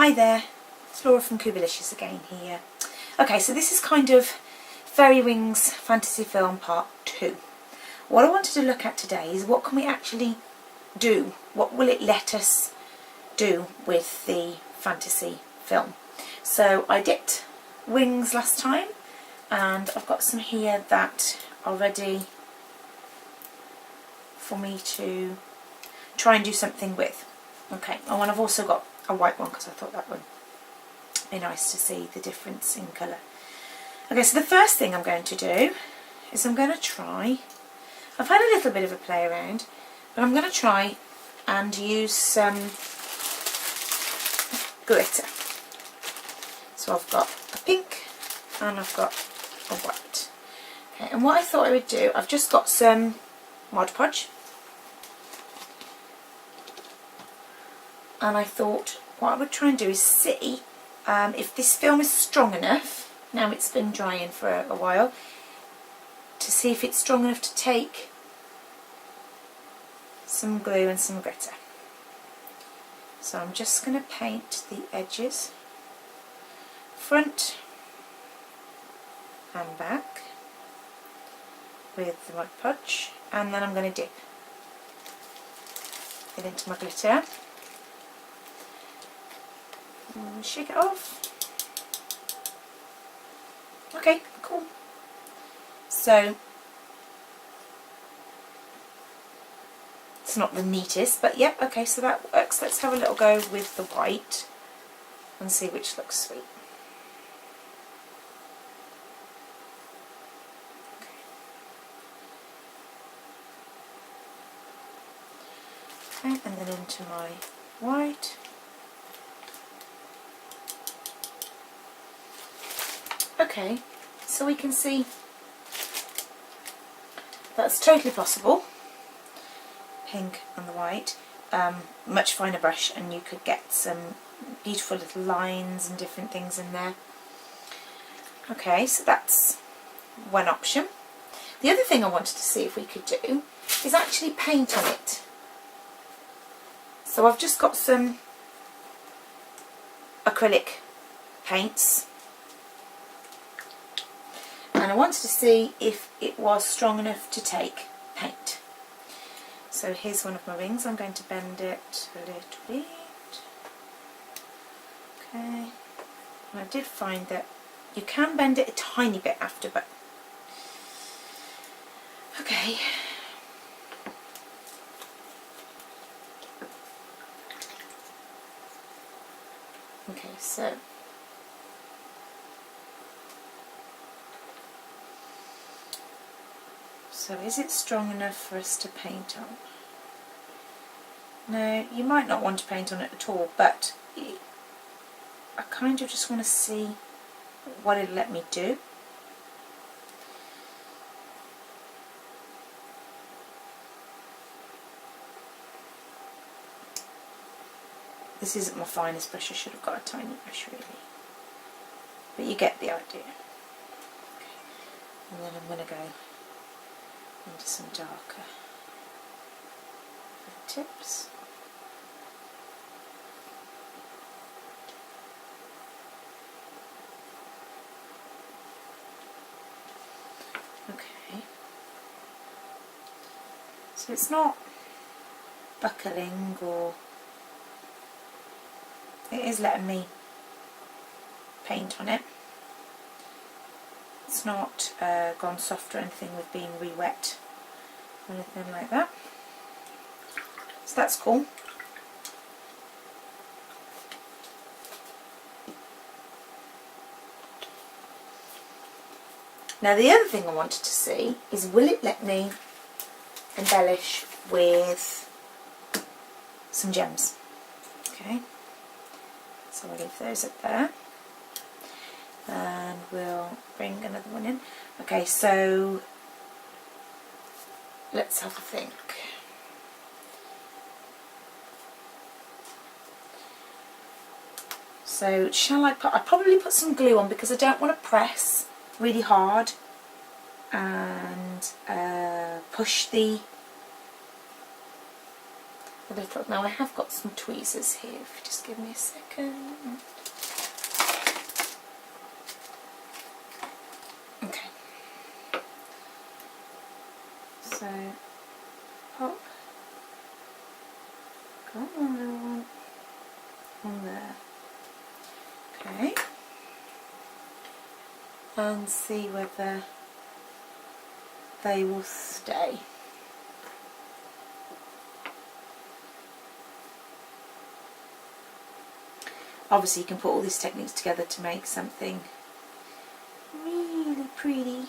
Hi there, it's Laura from Kubalicious again here. Okay, so this is kind of Fairy Wings Fantasy Film Part 2. What I wanted to look at today is what can we actually do? What will it let us do with the fantasy film? So I dipped wings last time and I've got some here that are ready for me to try and do something with. Okay, oh, and I've also got a white one because I thought that would be nice to see the difference in colour. Okay, so the first thing I'm going to do is I'm going to try, I've had a little bit of a play around, but I'm going to try and use some glitter. So I've got a pink and I've got a white. Okay, and what I thought I would do, I've just got some Mod Podge. And I thought what I would try and do is see if this film is strong enough, now it's been drying for a while, to see if it's strong enough to take some glue and some glitter. So I'm just going to paint the edges, front and back, with the Mod Podge, and then I'm going to dip it into my glitter. Shake it off. Okay, cool. So it's not the neatest, but yeah, okay, so that works. Let's have a little go with the white and see which looks sweet. Okay, and then into my white. Okay, so we can see that's totally possible. Pink and the white, much finer brush, and you could get some beautiful little lines and different things in there. Okay, so that's one option. The other thing I wanted to see if we could do is actually paint on it. So I've just got some acrylic paints. And I wanted to see if it was strong enough to take paint. So here's one of my rings. I'm going to bend it a little bit. Okay. And I did find that you can bend it a tiny bit after, but okay. Okay, so is it strong enough for us to paint on? No, you might not want to paint on it at all, but I kind of just want to see what it'll let me do. This isn't my finest brush, I should have got a tiny brush really. But you get the idea. Okay. And then I'm going to go into some darker tips. Okay. So it's not buckling, or it is letting me paint on it. It's not gone soft or anything with being re-wet or anything like that. So that's cool. Now the other thing I wanted to see is, will it let me embellish with some gems? Okay, so I'll leave those up there. And we'll bring another one in. Okay, so let's have a think. So shall I put, I'll probably put some glue on because I don't want to press really hard and push the a little. Now I have got some tweezers here, if you just give me a second. Okay. So, pop. Come on, little one. On there. Okay. And see whether they will stay. Obviously you can put all these techniques together to make something really pretty,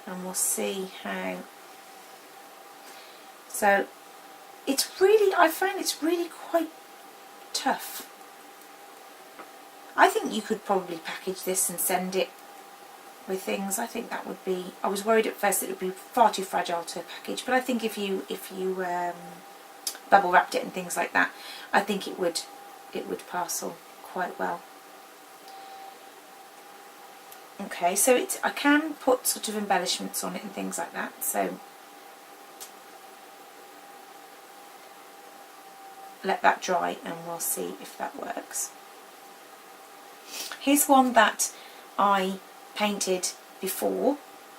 and we'll see how. So it's really, I find it's really quite tough. I think you could probably package this and send it with things. I think that would be, I was worried at first that it would be far too fragile to package, but I think if you bubble wrapped it and things like that, I think it would parcel quite well. Okay, so I can put sort of embellishments on it and things like that, so let that dry and we'll see if that works. Here's one that I painted before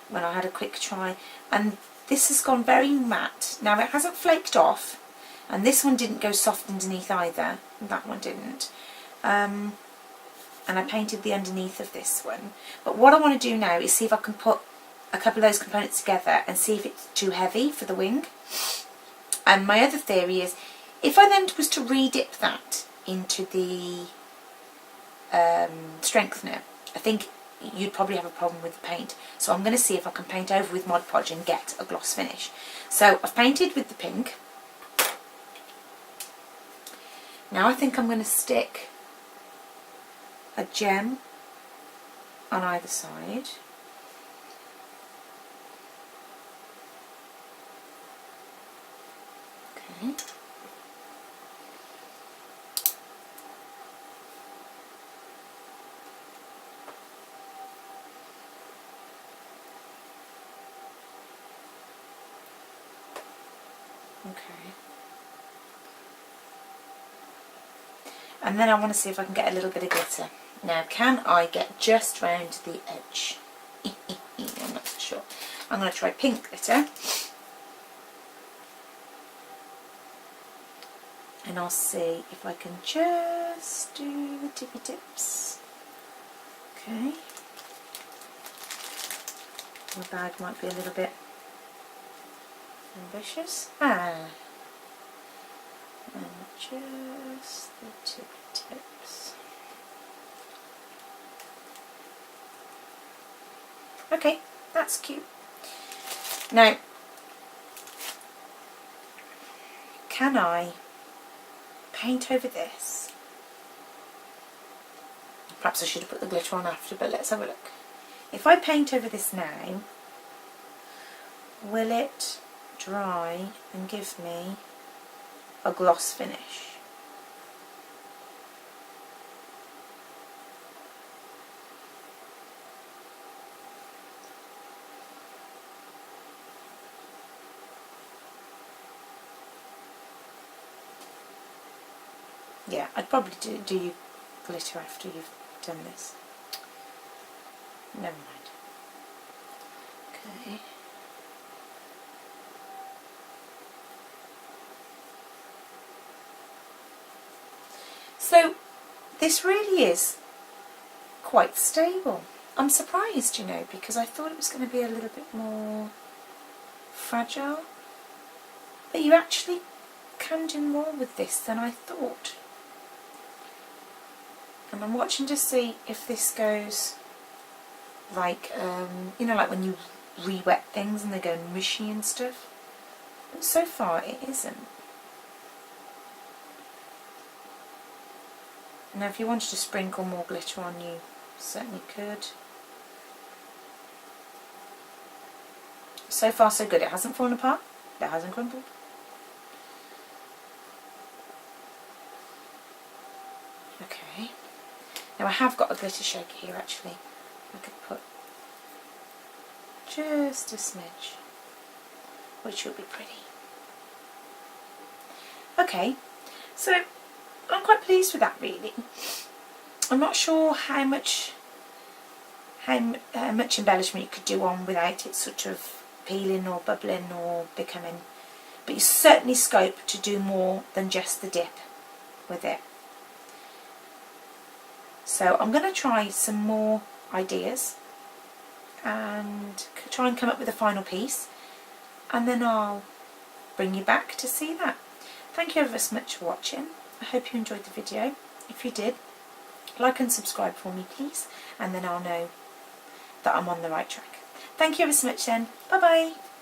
when I had a quick try, and this has gone very matte. Now it hasn't flaked off, and this one didn't go soft underneath either. That one didn't. And I painted the underneath of this one. But what I want to do now is see if I can put a couple of those components together and see if it's too heavy for the wing. And my other theory is, if I then was to re-dip that into the strengthener, I think you'd probably have a problem with the paint. So I'm going to see if I can paint over with Mod Podge and get a gloss finish. So I've painted with the pink. Now I think I'm going to stick a gem on either side. Okay. Okay. And then I want to see if I can get a little bit of glitter. Now, can I get just round the edge? I'm not so sure. I'm going to try pink glitter. And I'll see if I can just do the tippy tips. Okay. My bag might be a little bit ambitious. And just the tippy tips. Okay, that's cute. Now, can I paint over this? Perhaps I should have put the glitter on after, but let's have a look. If I paint over this now, will it dry and give me a gloss finish? Yeah, I'd probably do glitter after you've done this. Never mind. Okay. So this really is quite stable. I'm surprised, you know, because I thought it was going to be a little bit more fragile. But you actually can do more with this than I thought. And I'm watching to see if this goes like, you know, like when you re-wet things and they go mushy and stuff. But so far it isn't. Now if you wanted to sprinkle more glitter on, you certainly could. So far so good. It hasn't fallen apart. It hasn't crumbled. Okay. Now I have got a glitter shaker here actually. I could put just a smidge, which will be pretty. Okay, so I'm quite pleased with that really. I'm not sure how much embellishment you could do on without it sort of peeling or bubbling or becoming, but you certainly scope to do more than just the dip with it. So I'm going to try some more ideas and try and come up with a final piece, and then I'll bring you back to see that. Thank you ever so much for watching. I hope you enjoyed the video. If you did, like and subscribe for me please, and then I'll know that I'm on the right track. Thank you ever so much then. Bye bye.